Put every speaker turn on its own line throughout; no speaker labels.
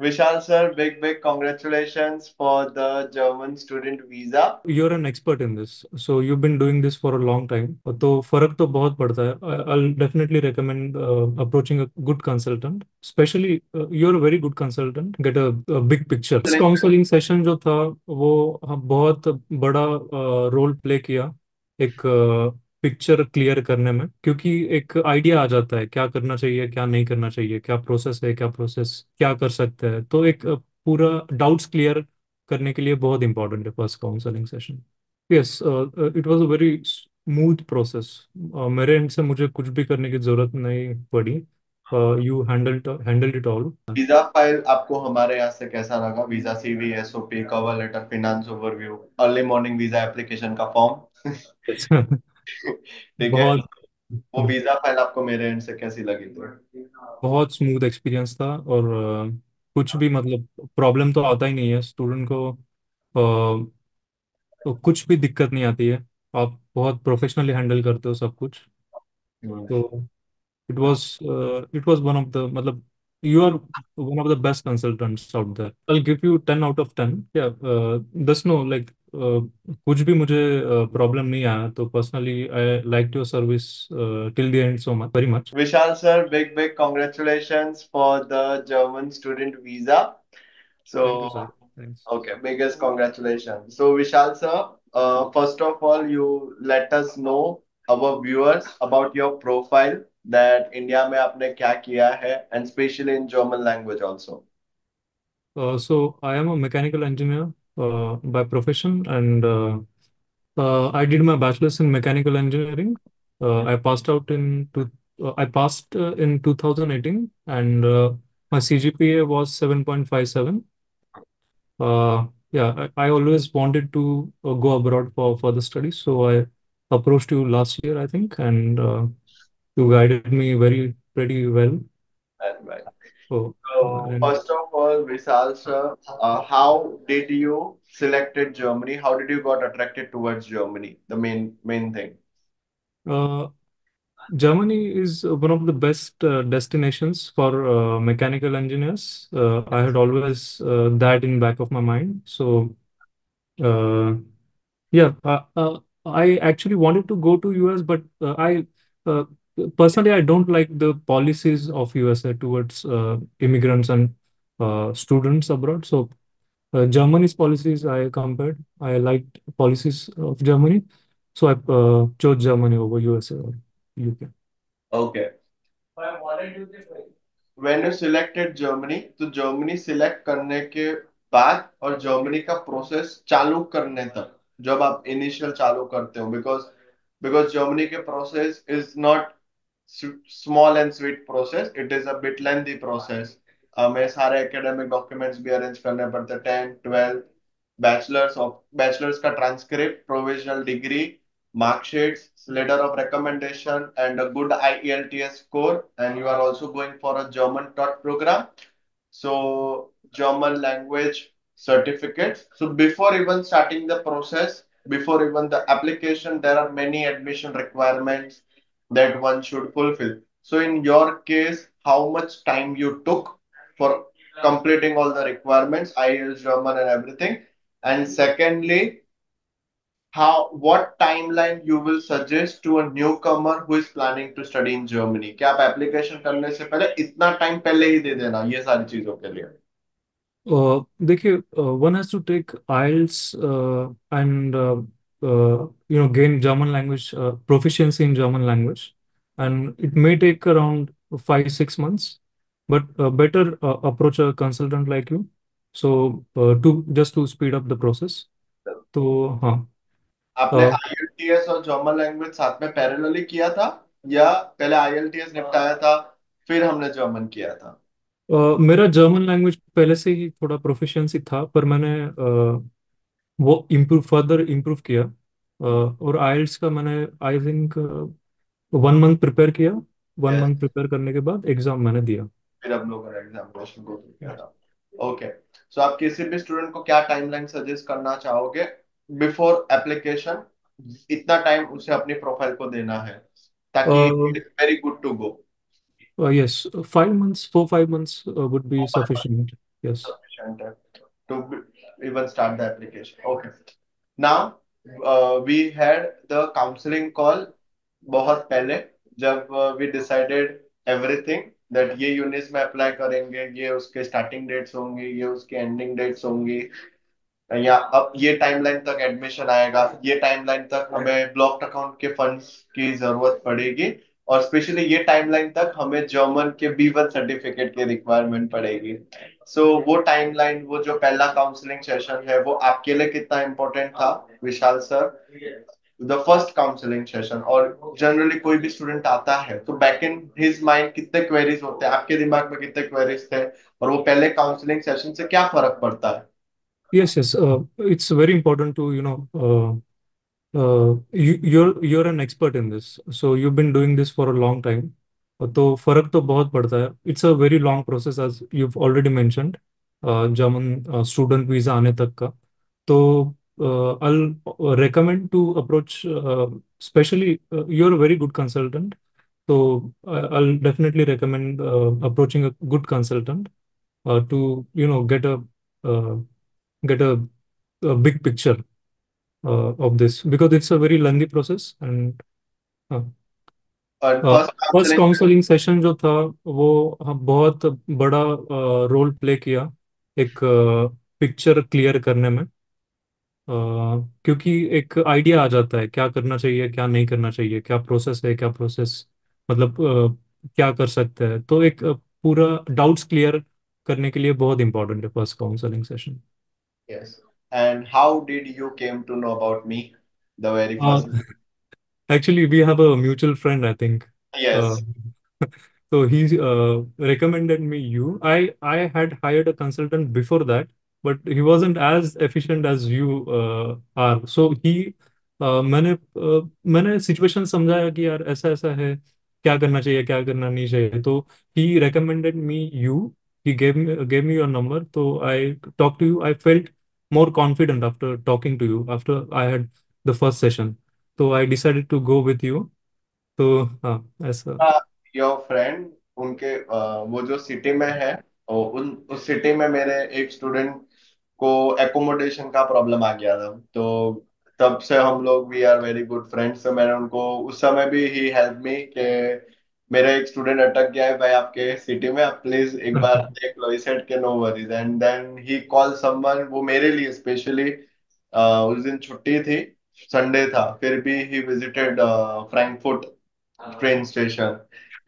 Vishal sir, big congratulations for the German student visa.
You're an expert in this, so you've been doing this for a long time. तो फर्क तो बहुत पड़ता है. I'll definitely recommend approaching a good consultant. Especially you're a very good consultant. Get a big picture. इस counselling session जो था वो बहुत बड़ा रोल प्ले किया एक पिक्चर क्लियर करने में, क्योंकि एक आइडिया आ जाता है क्या करना चाहिए क्या नहीं करना चाहिए, क्या प्रोसेस है क्या प्रोसेस क्या कर सकते हैं. तो एक पूरा डाउट्स क्लियर करने के लिए बहुत इंपॉर्टेंट है first counselling session. Yes, it was a very smooth process. मेरे एंड से मुझे कुछ भी करने की जरूरत नहीं पड़ी. You handled it all.
Visa file आपको हमारे यहाँ से कैसा लगा? Visa CV, SOP, cover letter, finance overview, early morning visa application का फॉर्म। ठीक है।
बहुत
वो वीजा फाइल आपको मेरे एंड से कैसी लगी थी?
बहुत स्मूथ एक्सपीरियंस था. और कुछ भी मतलब प्रॉब्लम तो आता ही नहीं है स्टूडेंट को. तो कुछ भी दिक्कत नहीं आती है. आप बहुत प्रोफेशनली हैंडल करते हो सब कुछ. तो it was one of the मतलब you are one of the best consultants out there. I'll give you 10 out of 10. Yeah, that's no like कुछ भी मुझे प्रॉब्लम नहीं आया. तो personally I like your service till the end so much, very much.
Vishal sir, big congratulations for the German student visa.
Thank you,
So,
sir. Thanks.
okay, biggest congratulations. So, Vishal sir, first of all, you let us know our viewers about your profile that India में आपने क्या किया है, and especially in German language also.
So I am a mechanical engineer by profession, and I did my bachelor's in mechanical engineering. I passed out I passed in 2018, and my CGPA was 7.57. Yeah, I always wanted to go abroad for further studies, so I approached you last year, I think, and you guided me very pretty well.
And right.
So,
So,
and
first of all, Vishal sir, how did you selected Germany? How did you got attracted towards Germany? The main thing.
uh, Germany is one of the best destinations for mechanical engineers. I had always that in back of my mind. So uh, yeah, I actually wanted to go to US, but I uh, personally I don't like the policies of USA towards immigrants and students abroad. So Germany's policies I compared. I liked policies of Germany, so I chose Germany over USA or UK.
Okay. When you selected Germany, तो Germany select करने के बाद और Germany का process चालू करने तक जब आप इनिशियल चालू करते हो, बिकॉज जर्मनी के process is not small and sweet process, it is a bit lengthy process. हमें सारे एकेडमिक डॉक्यूमेंट्स भी अरेंज करने पड़ते हैं, 10 12 बैचलर्स का transcript, provisional degree, marksheets, letter of recommendation, and a good IELTS score. And you are also going for a German taught program. So, German language certificates. So, before even starting the process, before even the application, there are many admission requirements that one should fulfill. So, in your case, how much time you took for completing all the requirements, IELTS, German, and everything? And secondly, how what timeline you will suggest to a newcomer who is planning to study in Germany? क्या आप application करने से पहले इतना time पहले ही दे देना ये सारी चीजों के लिए?
देखिए, one has to take IELTS and gain German language proficiency in German language, and it may take around 5 6 months, but better approach a consultant like you. So to just to speed up the process. तो हाँ.
आपने
uh,
IELTS और German language साथ में parallelly किया था, या पहले आईएलटीएस निपटाया था फिर हमने जर्मन किया था?
मेरा जर्मन लैंग्वेज पहले से ही थोड़ा प्रोफिशिएंसी था, पर मैंने वो फर्दर इम्प्रूव किया. और आइल्स का मैंने आई थिंक 1 मंथ प्रिपेयर किया. वन
यस,
मंथ प्रिपेयर करने के बाद एग्जाम मैंने दिया.
फिर हम लोगों ने एग्जामिनेशन को किया था. ओके. सो आप किसी भी स्टूडेंट को क्या टाइमलाइन सजेस्ट करना चाहोगे बिफोर एप्लीकेशन? इतना टाइम उसे अपनी प्रोफाइल को देना है ताकि very good to go.
Yes, 5 months, 4 5 months would be sufficient. Yes.
sufficient to even start the application. Okay. Now, we had the counseling call बहुत पहले, जब we decided everything that ये यूनिट्स में अप्लाई करेंगे, ये उसके स्टार्टिंग डेट्स होंगी, ये उसके एंडिंग डेट्स होंगी, या अब ये टाइमलाइन तक एडमिशन आएगा, ये टाइमलाइन तक हमें ब्लॉक्ड अकाउंट के फंड्स की जरूरत पड़ेगी, और स्पेशली ये टाइमलाइन तक हमें जर्मन के B1 सर्टिफिकेट की रिक्वायरमेंट पड़ेगी। सो वो टाइमलाइन, वो जो पहला काउंसलिंग सेशन है, वो आपके लिए कितना इम्पोर्टेंट था Vishal sir? The first counselling session, और जनरली कोई भी स्टूडेंट आता है तो बैक इन हिज माइंड कितने क्वेरीज होते हैं, आपके दिमाग में कितने क्वेरीज थे, और वो पहले काउंसलिंग सेशन से क्या फर्क पड़ता है?
Yes, yes. It's very important to, you're an expert in this, so you've been doing this for a long time. तो फर्क तो बहुत पड़ता है. It's a very long process as you've already mentioned. German student visa आने तक का. तो I'll recommend to approach, especially you're a very good consultant. So I'll definitely recommend approaching a good consultant to uh, get a big picture of this, because it's a very lengthy process. And
और first
first
counselling.
Counselling session जो था वो बहुत बड़ा role play किया एक picture clear करने में. क्योंकि एक आइडिया आ जाता है क्या करना चाहिए, क्या नहीं करना चाहिए, क्या प्रोसेस है, क्या प्रोसेस, मतलब क्या कर सकते हैं. तो एक पूरा डाउट्स क्लियर करने के लिए बहुत इंपॉर्टेंट है first counselling session.
Yes, and how did you came to know about me the very first?
Actually, we have a mutual friend, I think.
Yes.
Uh, so he recommended me you. I had hired a consultant before that, but he wasn't as efficient as you are. So मैंने situation समझाया कि यार ऐसा ऐसा है, क्या करना चाहिए, क्या करना नहीं चाहिए. तो he recommended me you. He gave me your number. So I talked to you. I felt more confident after talking to you after I had the first session. तो I decided to go with you. तो हाँ, ऐसा.
Your friend, उनके वो जो city में है, उन उस सिटी में मेरे एक स्टूडेंट को एकोमोडेशन का प्रॉब्लम आ गया था, तो तब से हम लोग we are very good friends. तो मैंने उनको उस समय भी ही हेल्प मी कि मेरा एक स्टूडेंट अटक गया है भाई आपके सिटी में, आप प्लीज एक बार देख लो। ही सेड के no worries, and then he call someone, वो मेरे लिए स्पेशली, उस दिन छुट्टी थी, संडे था, फिर भी he visited Frankfurt train station,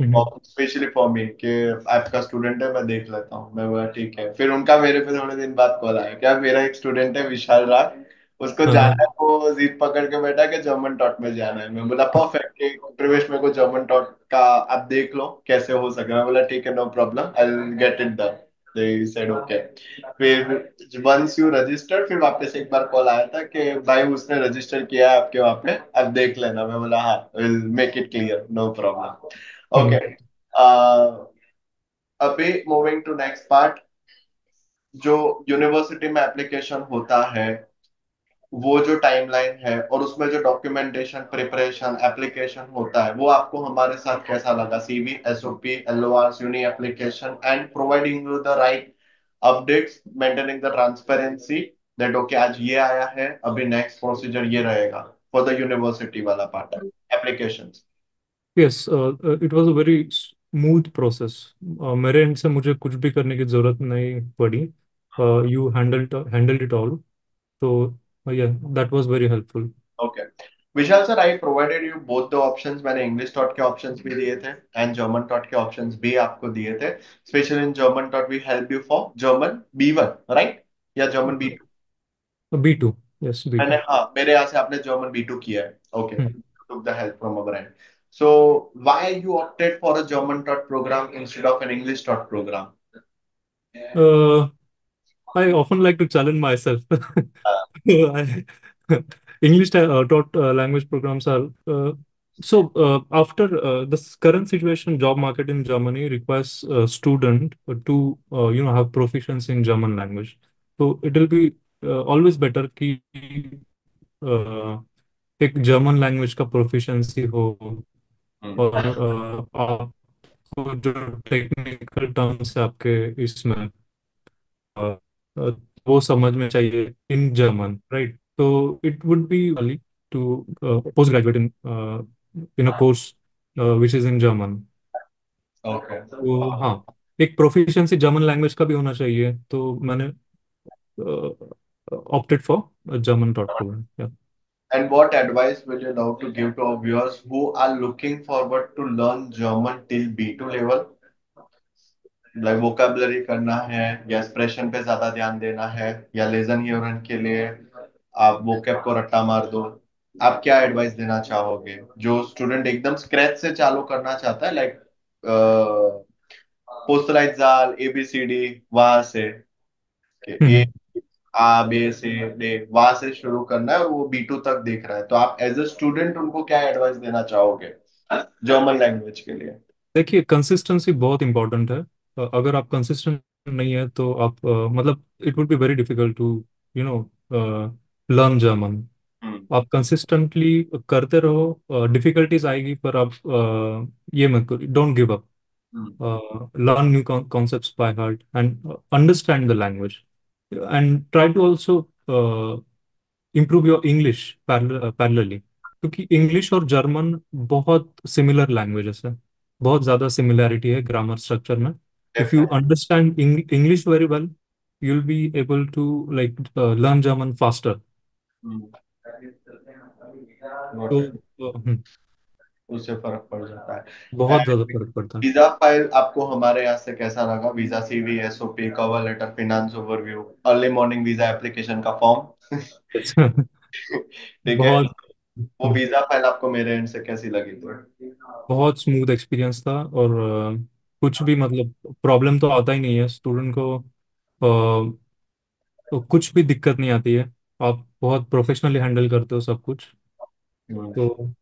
hmm,
और स्पेशली फॉर मी कि आपका स्टूडेंट है, मैं देख लेता हूँ। मैं बोला ठीक है। फिर उनका मेरे पे थोड़े दिन बाद कॉल आया, क्या मेरा एक स्टूडेंट है विशाल राग, उसको
हाँ,
जाना है, वो जीत पकड़ के बैठा कि जर्मन टॉट में जाना है। मैं बोला परफेक्ट, कि प्रवेश मेरे को जर्मन टॉट का आप देख लो कैसे हो सके। मैं बोला ठीक है, no problem, I will get it done. They said okay. फिर वंस यू रजिस्टर्ड, फिर वापस एक बार कॉल आया था कि भाई उसने रजिस्टर किया है आपके वहां पे, अब देख लेना। मैं बोला हाँ, will make it clear, no problem.
Hmm,
okay. अभी मूविंग टू नेक्स्ट पार्ट, जो यूनिवर्सिटी में एप्लीकेशन होता है, वो जो टाइमलाइन है और उसमें जो डॉक्यूमेंटेशन प्रिपरेशन एप्लीकेशन होता है, वो आपको हमारे साथ कैसा लगा? CV, SOP, LORs, uni application, and providing you the right updates, maintaining the transparency, that okay आज ये आया है, अभी नेक्स्ट प्रोसीजर ये रहेगा, फॉर द यूनिवर्सिटी वाला part application.
Yes. It was a very smooth process. मेरे एंड से मुझे कुछ भी करने की जरूरत नहीं पड़ी. You handled it all. तो yeah, that was very helpful.
Okay. Vishal sir, I provided you both the options. मैंने इंग्लिश टॉट के ऑप्शंस भी दिए थे एंड जर्मन टॉट के ऑप्शंस भी आपको दिए थे। Specially in German taught we help you for German B1, right? या जर्मन B2?
B2. यस,
मैंने,
B2.
हाँ, मेरे यहाँ से आपने जर्मन B2 किया है। Okay, took the help from our end. So why you opted for a German taught program instead of an English taught program?
I often like to challenge myself. I, English taught language programs are after this current situation, job market in Germany requires a student to have proficiency in German language. So it will be always better कि एक German language का proficiency हो. और आपको जो technical terms है आपके इसमें, वो समझ में चाहिए इन जर्मन, राइट? तो इट वुड बी वाली to post graduate in a course which is in German.
Okay.
तो हाँ, एक प्रोफिशिएंसी जर्मन लैंग्वेज का भी होना चाहिए, तो मैंने opted for German taught program.
And what advice will you love to give to our viewers who are looking forward to learn German till B2 level? Like vocabulary करना है या expression पे ज्यादा ध्यान देना है या लेजन ह्यूरन के लिए आप वोकेब को रट्टा मार दो। आप क्या एडवाइस देना चाहोगे जो स्टूडेंट एकदम स्क्रैच से चालू करना चाहता है, लाइक पोस्टलाइजाल एबीसीडी वहां से कि ए
हम्म।
आ बे से डे वहां से शुरू करना है और वो बी टू तक देख रहा है, तो आप एज अ स्टूडेंट उनको क्या एडवाइस देना चाहोगे जर्मन लैंग्वेज के लिए?
देखिए, कंसिस्टेंसी बहुत इंपॉर्टेंट है। अगर आप कंसिस्टेंट नहीं है तो आप मतलब it would be very difficult to you know learn German.
Hmm.
आप कंसिस्टेंटली करते रहो, डिफिकल्टीज आएगी पर आप ये मत करो, don't give up.
Hmm.
Learn new concepts by heart and understand the language, and try to also improve your English parallelly, क्योंकि इंग्लिश और जर्मन बहुत सिमिलर लैंग्वेजेस है, बहुत ज़्यादा सिमिलैरिटी है ग्रामर स्ट्रक्चर में। If you
definitely.
Understand English very well, you will be able to like learn German faster. तो
noted. उससे फर्क पड़ जाता है।
बहुत ज़्यादा फर्क पड़ता है।
वीजा फाइल आपको हमारे यहाँ से कैसा लगा? Visa CV, SOP, cover letter, finance overview, early morning visa application का फॉर्म। ठीक है।
बहुत
वो वीजा फाइल आपको मेरे एंड से कैसी लगी थी?
बहुत स्मूथ एक्सपीरियंस था, और कुछ भी मतलब प्रॉब्लम तो आता ही नहीं है स्टूडेंट को। तो कुछ भी दिक्कत नहीं आती है, आप बहुत प्रोफेशनली हैंडल करते हो सब कुछ। तो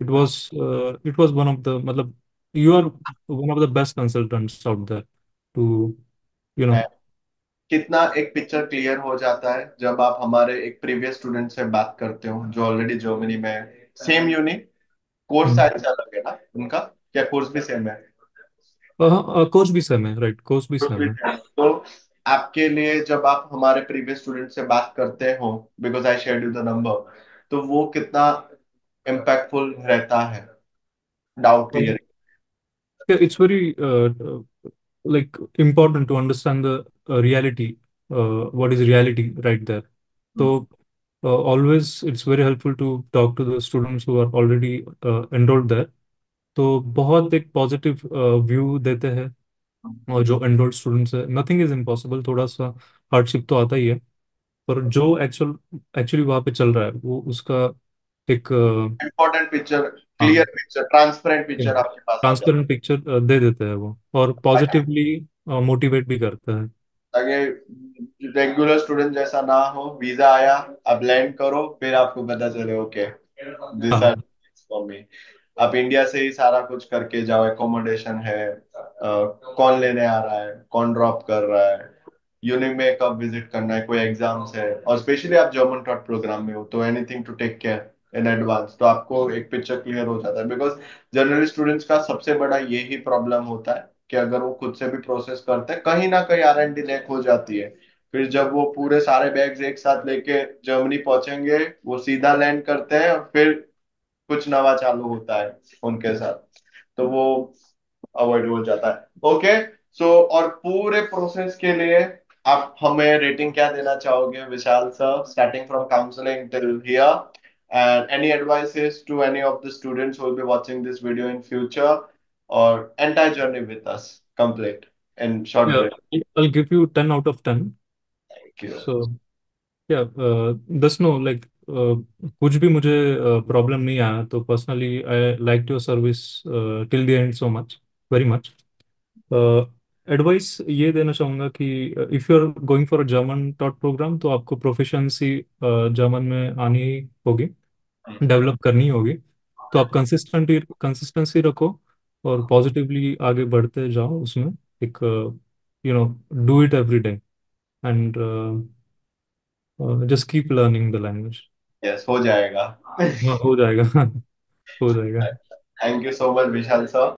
it it was one of the मतलब you are one of the best consultants out there to you know.
कितना एक पिक्चर क्लियर हो जाता है जब आप हमारे एक प्रीवियस स्टूडेंट से बात करते हो जो ऑलरेडी जर्मनी में है, सेम यूनि, कोर्स शायद से अलग है ना उनका, क्या कोर्स भी सेम है?
कोर्स भी सेम है, राइट, कोर्स भी
कोर्स भी
सेम है।
same है। तो आपके लिए जब आप हमारे प्रीवियस स्टूडेंट से बात करते हो, because I shared you the number, तो वो कितना इम्पैक्टफुल रहता है doubt clear?
Yeah, it's very like important to understand the reality, what is reality right there. So always it's very helpful to talk to the students who are already enrolled there. तो बहुत एक positive view देते हैं, और जो enrolled students है, nothing is impossible, थोड़ा सा हार्डशिप तो आता ही है, पर जो एक्चुअली वहाँ पे चल रहा है वो उसका एक
इंपॉर्टेंट पिक्चर, क्लियर
हाँ,
पिक्चर, ट्रांसपेरेंट पिक्चर आपके पास आ जाता
ट्रांसपेरेंट पिक्चर दे देते हैं वो, और
है,
पॉजिटिवली मोटिवेट भी करता है।
ताकि रेगुलर स्टूडेंट जैसा ना हो। वीजा आया, अब लैंड करो, फिर आपको पता चले ओके दिस आर
हाँ
फॉर मी। आप इंडिया से ही सारा कुछ करके जाओ, एकोमोडेशन है, कौन लेने आ रहा है, कौन ड्रॉप कर रहा है, यूनिट में कब विजिट करना है, कोई एग्जाम्स है, और स्पेशली आप जर्मन टॉट प्रोग्राम में हो तो anything to take care in advance, तो आपको एक पिक्चर क्लियर हो जाता है। बिकॉज जनरली स्टूडेंट्स का सबसे बड़ा यही प्रॉब्लम होता है कि अगर वो खुद से भी प्रोसेस करते हैं कहीं ना कहीं आर एंड डी लैक हो जाती है। फिर जब वो पूरे सारे बैग्स एक साथ लेके जर्मनी पहुंचेंगे, वो सीधा लैंड करते हैं और फिर कुछ नवा चालू होता है उनके साथ, तो वो अवॉइड हो जाता है। ओके। सो और पूरे प्रोसेस के लिए आप हमें रेटिंग क्या देना चाहोगे Vishal sir, starting from counselling till here, and any advices to any of the students who will be watching this video in future, or entire journey with us complete in short
या
break?
I'll give you 10 out of 10.
Thank you.
So या 10 know like कुछ भी मुझे problem नहीं आया, तो personally I like your service till the end so much, very much. Advice ये देना चाहूँगा कि if you are going for a German taught program, तो आपको प्रोफिशिएंसी जर्मन में आनी होगी, डेवलप करनी होगी। तो आप कंसिस्टेंसी रखो, और पॉजिटिवली आगे बढ़ते जाओ उसमें, एक do it every day, and just keep learning the language.
Yes, हो जाएगा।
हाँ, हो जाएगा। हो जाएगा।
Thank you so much Vishal sir.